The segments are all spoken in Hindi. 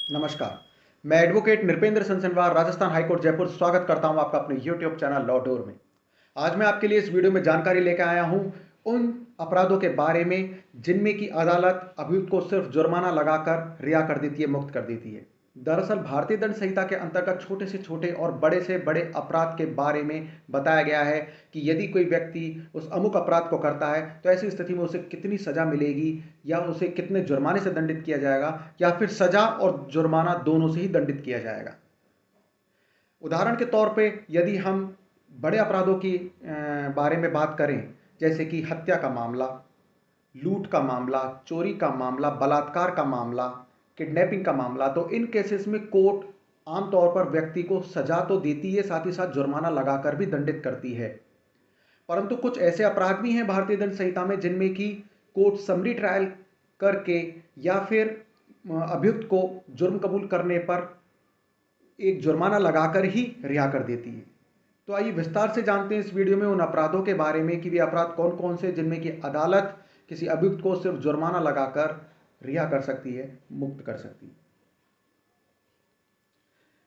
नमस्कार। मैं एडवोकेट नृपेंद्र सनसनवार राजस्थान हाईकोर्ट जयपुर स्वागत करता हूं आपका अपने यूट्यूब चैनल लॉ डोर में। आज मैं आपके लिए इस वीडियो में जानकारी लेकर आया हूं उन अपराधों के बारे में जिनमें की अदालत अभियुक्त को सिर्फ जुर्माना लगाकर रिहा कर देती है, मुक्त कर देती है। दरअसल भारतीय दंड संहिता के अंतर्गत छोटे से छोटे और बड़े से बड़े अपराध के बारे में बताया गया है कि यदि कोई व्यक्ति उस अमुक अपराध को करता है तो ऐसी स्थिति में उसे कितनी सजा मिलेगी या उसे कितने जुर्माने से दंडित किया जाएगा या फिर सजा और जुर्माना दोनों से ही दंडित किया जाएगा। उदाहरण के तौर पे यदि हम बड़े अपराधों की बारे में बात करें, जैसे कि हत्या का मामला, लूट का मामला, चोरी का मामला, बलात्कार का मामला, किडनैपिंग का मामला, तो इन केसेस में कोर्ट आमतौर पर व्यक्ति को सजा तो देती है, साथ ही साथ जुर्माना लगाकर भी दंडित करती है। परंतु कुछ ऐसे अपराध भी हैं भारतीय दंड संहिता में जिनमें कि कोर्ट समरी ट्रायल करके या फिर अभियुक्त को जुर्म कबूल करने पर एक जुर्माना लगाकर ही रिहा कर देती है। तो आइए विस्तार से जानते हैं इस वीडियो में उन अपराधों के बारे में कि वे अपराध कौन कौन से जिनमें कि अदालत किसी अभियुक्त को सिर्फ जुर्माना लगाकर रिहा कर सकती है, मुक्त कर सकती है।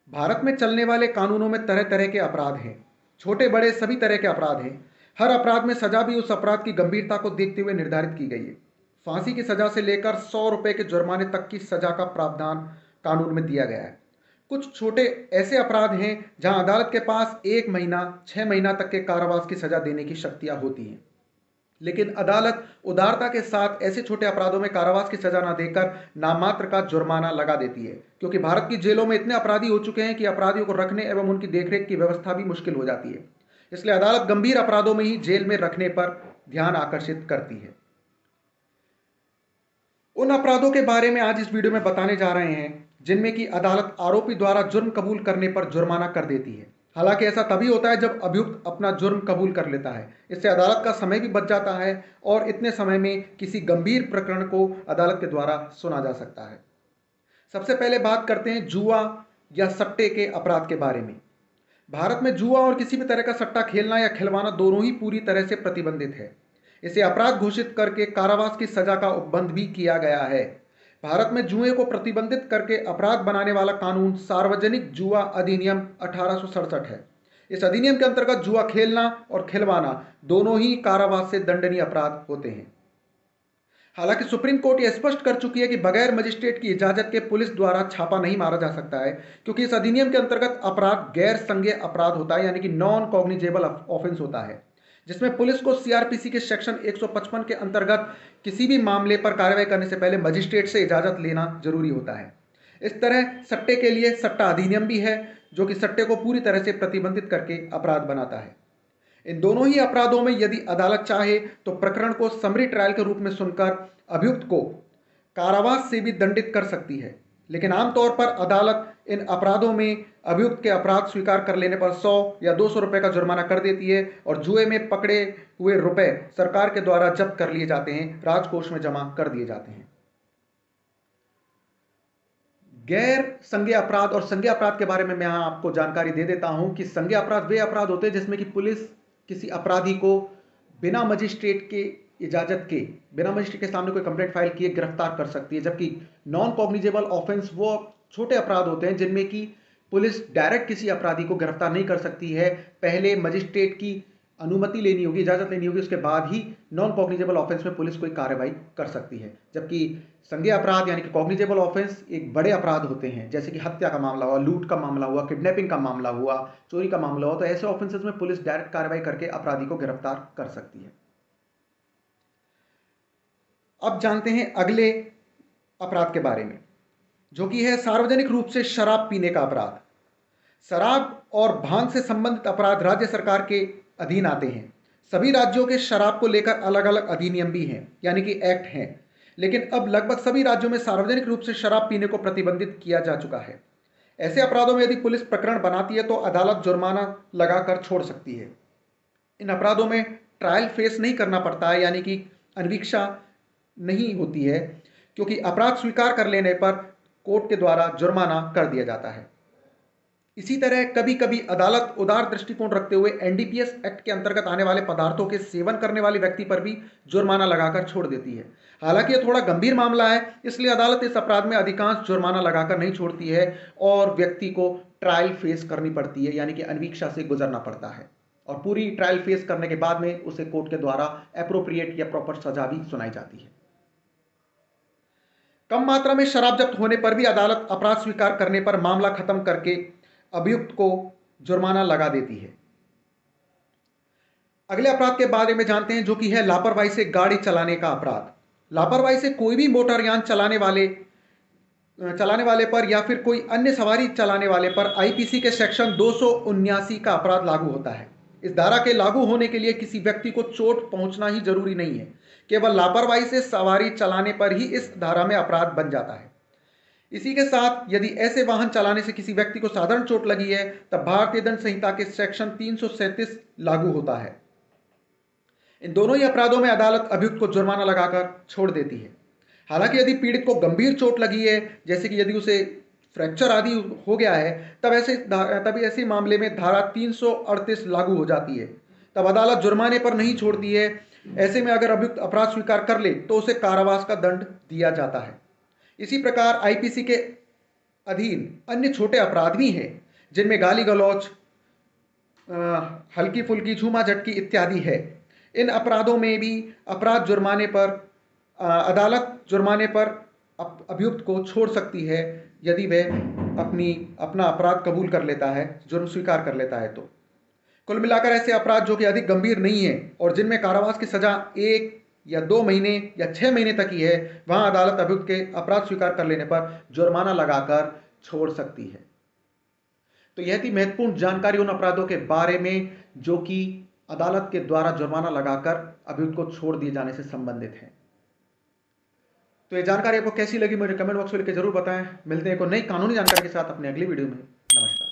भारत में चलने वाले कानूनों में तरह तरह के अपराध हैं, छोटे बड़े सभी तरह के अपराध हैं। हर अपराध में सजा भी उस अपराध की गंभीरता को देखते हुए निर्धारित की गई है। फांसी की सजा से लेकर 100 रुपए के जुर्माने तक की सजा का प्रावधान कानून में दिया गया है। कुछ छोटे ऐसे अपराध हैं जहां अदालत के पास 1 महीना 6 महीना तक के कारावास की सजा देने की शक्तियां होती हैं, लेकिन अदालत उदारता के साथ ऐसे छोटे अपराधों में कारावास की सजा न देकर नाममात्र का जुर्माना लगा देती है, क्योंकि भारत की जेलों में इतने अपराधी हो चुके हैं कि अपराधियों को रखने एवं उनकी देखरेख की व्यवस्था भी मुश्किल हो जाती है। इसलिए अदालत गंभीर अपराधों में ही जेल में रखने पर ध्यान आकर्षित करती है। उन अपराधों के बारे में आज इस वीडियो में बताने जा रहे हैं जिनमें कि अदालत आरोपी द्वारा जुर्म कबूल करने पर जुर्माना कर देती है। हालांकि ऐसा तभी होता है जब अभियुक्त अपना जुर्म कबूल कर लेता है। इससे अदालत का समय भी बच जाता है और इतने समय में किसी गंभीर प्रकरण को अदालत के द्वारा सुना जा सकता है। सबसे पहले बात करते हैं जुआ या सट्टे के अपराध के बारे में। भारत में जुआ और किसी भी तरह का सट्टा खेलना या खिलवाना दोनों ही पूरी तरह से प्रतिबंधित है। इसे अपराध घोषित करके कारावास की सजा का उपबंध भी किया गया है। भारत में जुए को प्रतिबंधित करके अपराध बनाने वाला कानून सार्वजनिक जुआ अधिनियम 1867 है। इस अधिनियम के अंतर्गत जुआ खेलना और खिलवाना दोनों ही कारावास से दंडनीय अपराध होते हैं। हालांकि सुप्रीम कोर्ट यह स्पष्ट कर चुकी है कि बगैर मजिस्ट्रेट की इजाजत के पुलिस द्वारा छापा नहीं मारा जा सकता है, क्योंकि इस अधिनियम के अंतर्गत अपराध गैर संज्ञेय अपराध होता है, यानी कि नॉन कॉग्निजेबल ऑफेंस होता है, जिसमें पुलिस को सीआरपीसी के सेक्शन 155 के अंतर्गत किसी भी मामले पर कार्रवाई करने से पहले मजिस्ट्रेट से इजाजत लेना जरूरी होता है। इस तरह सट्टे के लिए सट्टा अधिनियम भी है, जो कि सट्टे को पूरी तरह से प्रतिबंधित करके अपराध बनाता है। इन दोनों ही अपराधों में यदि अदालत चाहे तो प्रकरण को समरी ट्रायल के रूप में सुनकर अभियुक्त को कारावास से भी दंडित कर सकती है, लेकिन आमतौर पर अदालत इन अपराधों में अभियुक्त के अपराध स्वीकार कर लेने पर 100 या 200 रुपए का जुर्माना कर देती है और जुए में पकड़े हुए रुपए सरकार के द्वारा जब्त कर लिए जाते हैं, राजकोष में जमा कर दिए जाते हैं। गैर संज्ञेय अपराध और संज्ञेय अपराध के बारे में मैं यहाँ आपको जानकारी दे देता हूं कि संज्ञेय अपराध वे अपराध होते हैं जिसमें कि पुलिस किसी अपराधी को बिना मजिस्ट्रेट के इजाजत के, बिना मजिस्ट्रेट के सामने कोई कंप्लेंट फाइल किए गिरफ्तार कर सकती है। जबकि नॉन कॉग्निजेबल ऑफेंस वो छोटे अपराध होते हैं जिनमें कि पुलिस डायरेक्ट किसी अपराधी को गिरफ्तार नहीं कर सकती है, पहले मजिस्ट्रेट की अनुमति लेनी होगी, इजाजत लेनी होगी, उसके बाद ही नॉन कॉग्निजेबल ऑफेंस में पुलिस कोई कार्रवाई कर सकती है। जबकि संज्ञेय अपराध यानी कि कॉग्निजेबल ऑफेंस एक बड़े अपराध होते हैं, जैसे कि हत्या का मामला हुआ, लूट का मामला हुआ, किडनैपिंग का मामला हुआ, चोरी का मामला हुआ, तो ऐसे ऑफेंसेस में पुलिस डायरेक्ट कार्रवाई करके अपराधी को गिरफ्तार कर सकती है। अब जानते हैं अगले अपराध के बारे में, जो कि है सार्वजनिक रूप से शराब पीने का अपराध। शराब और भांग से संबंधित अपराध राज्य सरकार के अधीन आते हैं। सभी राज्यों के शराब को लेकर अलग अलग अधिनियम भी हैं, यानी कि एक्ट हैं, लेकिन अब लगभग सभी राज्यों में सार्वजनिक रूप से शराब पीने को प्रतिबंधित किया जा चुका है। ऐसे अपराधों में यदि पुलिस प्रकरण बनाती है तो अदालत जुर्माना लगाकर छोड़ सकती है। इन अपराधों में ट्रायल फेस नहीं करना पड़ता है, यानी कि अन्वीक्षा नहीं होती है, क्योंकि अपराध स्वीकार कर लेने पर कोर्ट के द्वारा जुर्माना कर दिया जाता है। इसी तरह कभी कभी अदालत उदार दृष्टिकोण रखते हुए एनडीपीएस एक्ट के अंतर्गत आने वाले पदार्थों के सेवन करने वाले व्यक्ति पर भी जुर्माना लगाकर छोड़ देती है। हालांकि यह थोड़ा गंभीर मामला है, इसलिए अदालत इस अपराध में अधिकांश जुर्माना लगाकर नहीं छोड़ती है और व्यक्ति को ट्रायल फेस करनी पड़ती है, यानी कि अन्वीक्षा से गुजरना पड़ता है और पूरी ट्रायल फेस करने के बाद में उसे कोर्ट के द्वारा एप्रोप्रिएट या प्रॉपर सजा भी सुनाई जाती है। कम मात्रा में शराब जब्त होने पर भी अदालत अपराध स्वीकार करने पर मामला खत्म करके अभियुक्त को जुर्माना लगा देती है। अगले अपराध के बारे में जानते हैं, जो कि है लापरवाही से गाड़ी चलाने का अपराध। लापरवाही से कोई भी मोटरयान चलाने वाले पर या फिर कोई अन्य सवारी चलाने वाले पर आईपीसी के सेक्शन 279 का अपराध लागू होता है। इस धारा के लागू होने के लिए किसी व्यक्ति को चोट पहुंचना ही जरूरी नहीं है, केवल लापरवाही से सवारी चलाने पर ही इस धारा में अपराध बन जाता है। इसी के साथ यदि ऐसे वाहन चलाने से किसी व्यक्ति को साधारण चोट लगी है तब भारतीय दंड संहिता के सेक्शन 337 लागू होता है। इन दोनों ही अपराधों में अदालत अभियुक्त को जुर्माना लगाकर छोड़ देती है। हालांकि यदि पीड़ित को गंभीर चोट लगी है, जैसे कि यदि उसे फ्रैक्चर आदि हो गया है, तब ऐसे मामले में धारा 338 लागू हो जाती है। तब अदालत जुर्माने पर नहीं छोड़ती है। ऐसे में अगर अभियुक्त अपराध स्वीकार कर ले तो उसे कारावास का दंड दिया जाता है। इसी प्रकार आईपीसी के अधीन अन्य छोटे अपराध भी हैं, जिनमें गाली गलौज, हल्की फुल्की झूमा झटकी इत्यादि है। इन अपराधों में भी अदालत जुर्माने पर अभियुक्त को छोड़ सकती है यदि वह अपना अपराध कबूल कर लेता है, जुर्म स्वीकार कर लेता है। तो कुल मिलाकर ऐसे अपराध जो कि अधिक गंभीर नहीं है और जिनमें कारावास की सजा 1 या 2 महीने या 6 महीने तक ही है, वहां अदालत अभियुक्त के अपराध स्वीकार कर लेने पर जुर्माना लगाकर छोड़ सकती है। तो यह थी महत्वपूर्ण जानकारी उन अपराधों के बारे में जो कि अदालत के द्वारा जुर्माना लगाकर अभियुक्त को छोड़ दिए जाने से संबंधित है। तो यह जानकारी आपको कैसी लगी मुझे कमेंट बॉक्स में लिख के जरूर बताएं। मिलते हैं एक नई कानूनी जानकारी के साथ अपने अगली वीडियो में। नमस्कार।